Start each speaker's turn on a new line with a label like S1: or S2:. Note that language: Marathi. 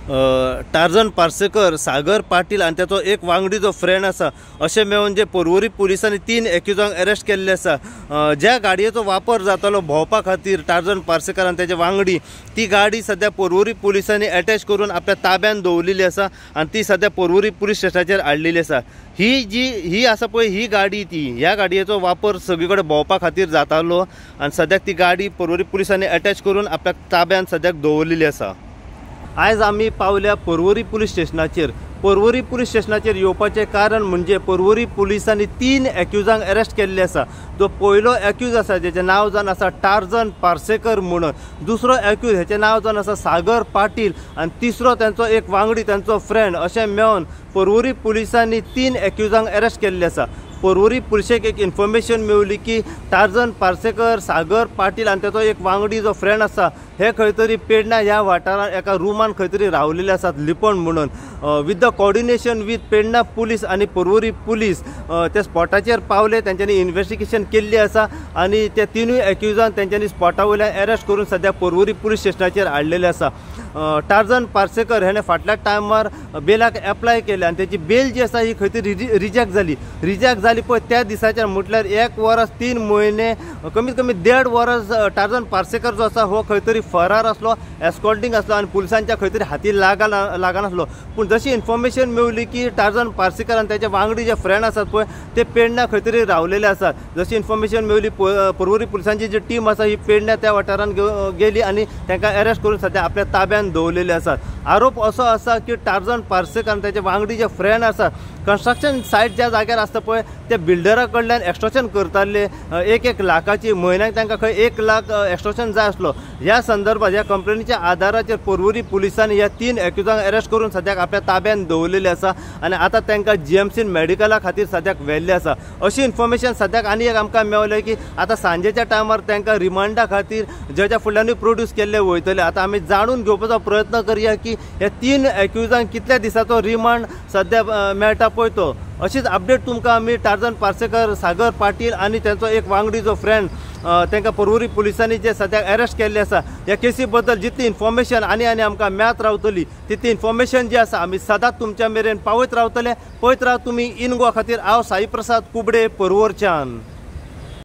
S1: टार्झन पार्सेकर, सागर पाटील आणि त्याचो एक वांगडी जो फ्रेंड आसा अशें मेळून जे पर्वरी पुलिसांनी 3 एक्युजांक अरेस्ट केल्ले आसा। ज्या गाडयेचो वापर जातालो भोंवपा खातीर टार्झन पार्सेकर आनी त्याचे वांगडी, ती गाडी सध्या पर्वरी पुलिसांनी अटॅच करून आपल्या ताब्यात दवरलेली आसा आणि ती सध्या पर्वरी पुलीस स्टेशनाचेर हाडलेली आसा। ही आसा पळय ही गाडी, ह्या गाडयेचो वापर सगळीकडे भोंवपा खातीर जातालो आणि सद्याक ती गाडी पर्वरी पुलिसांनी अटॅच करून आपल्या ताब्यात सद्याक दवरलेली आसा। आज आम्ही पावल्या पर्वरी पुलीस स्टेशनाचेर। पर्वरी पुलीस स्टेशनाचेर येवपाचें कारण म्हणजे पर्वरी पुलिसांनी 3 एक्युजांक अरेस्ट केल्ले आसा। जो पयलो एक्यूज आसा जेचें नांव जावन आसा टार्झन पार्सेकर म्हणून, दुसरो एक्यूज हेचें नांव जावन आसा सागर पाटील आणि तिसरो त्यांचो एक वांगडी, त्यांचो फ्रेंड, अशें मेळून पर्वरी पुलिसांनी 3 एक्युजांक अरेस्ट केल्ले आसा। पर्वरी पुलिशेक एक इन्फॉर्मेशन मेळ्ळी की टार्झन पार्सेकर, सागर पाटील आणि त्याचो एक वांगडी जो फ्रेंड आसा हे खंय तरी पेडणा ह्या वाठारांत एका रूमान खंय तरी रावलेले आसात लिपण म्हणून। With the coordination with Pernem police आणि पर्वरी पुलीस ते स्पॉटाचेर पावले, त्यांच्यानी इन्व्हेस्टिगेशन केल्ली आसा आणि त्या 3 एक्युजांक त्यांच्यानी स्पॉटा वयल्यान अरेस्ट करून सध्या पर्वरी पुलीस स्टेशनाचेर हाडलेले आसा। टार्झन पार्सेकर हेणे फाटल्या टायमार बेलाक एप्लाय केले आणि त्याची बेल जी आसा ही खंय तरी रिजेक्ट जाली पळय त्या दिसाच्यान, म्हटल्यार 1 वर्स 3 म्हयने कमीत कमी 1.5 वर्स टार्झन पार्सेकर जो आसा हो खंय तरी फरार आसलो, एस्कॉर्टिंग आसलो आणि पुलिसांच्या खंय तरी हाती लागनासलो। पूण जशी इन्फॉर्मेशन मेळ्ळी की टार्झन पार्सेकर आणि त्याचे वांगडी जे फ्रेंड आसात पळय ते पेडण्या खंय तरी रावलेले आसात। जशी इन्फॉर्मेशन मेळ्ळी पर्वरी पुलिसांची जी टीम आसा ही पेडण्या त्या वाठारांत गेली आणि तांकां अरेस्ट करून सध्या आपल्या ताब्यात दवरलेले आसात। आरोप असो आसा की टार्झन पार्सेकर आणि त्याचे वांगडी जे फ्रेंड आसात कन्स्ट्रक्शन सायट ज्या जाग्यार आसता पळय त्या बिल्डरा कडल्यान एक्स्ट्रॉशन करताले 1 लाखाची, म्हयन्याक तांकां खंय 1 लाख एक्स्ट्रॉशन जाय आसलो। ह्या संदर्भात ह्या कंप्लेनीच्या आधाराचेर पर्वरी पुलिसांनी ह्या 3 एक्युजांक अरेस्ट करून सद्याक आपल्या ताब्यात दवरलेले आसा आणि आता तांकां जीएमसीन मेडिकला खातीर सद्याक व्हेल्ले आसा। अशी इन्फॉर्मेशन सद्याक आनी एक आमकां मेळ्ळें की आता सांजेच्या टायमार तांकां रिमांडा खातीर जजा फुडल्यानूय प्रोड्यूस केल्ले वयतले। आता आमी जाणून घेवपाचो प्रयत्न करया की ह्या 3 एक्युजांक कितल्या दिसाचो रिमांड सद्या मेळटा पळय तो। अशीच अपडेट तुमकां आमी टार्झन पार्सेकर, सागर पाटील आणि त्यांचो एक वांगडी जो फ्रेंड तांकां पर्वरी पुलिसांनी जे सद्याक अरेस्ट केल्ले आसा ह्या केसी बद्दल जितली इन्फॉर्मेशन आनी आमकां मेळत रावतली तितली इन्फॉर्मेशन जी आसा आमी सदांच तुमच्या मेरेन पावयत रावतले। पळयत राव तुमी इन गोवा खातीर। हांव साई प्रसाद कुबडे, पर्वरच्यान।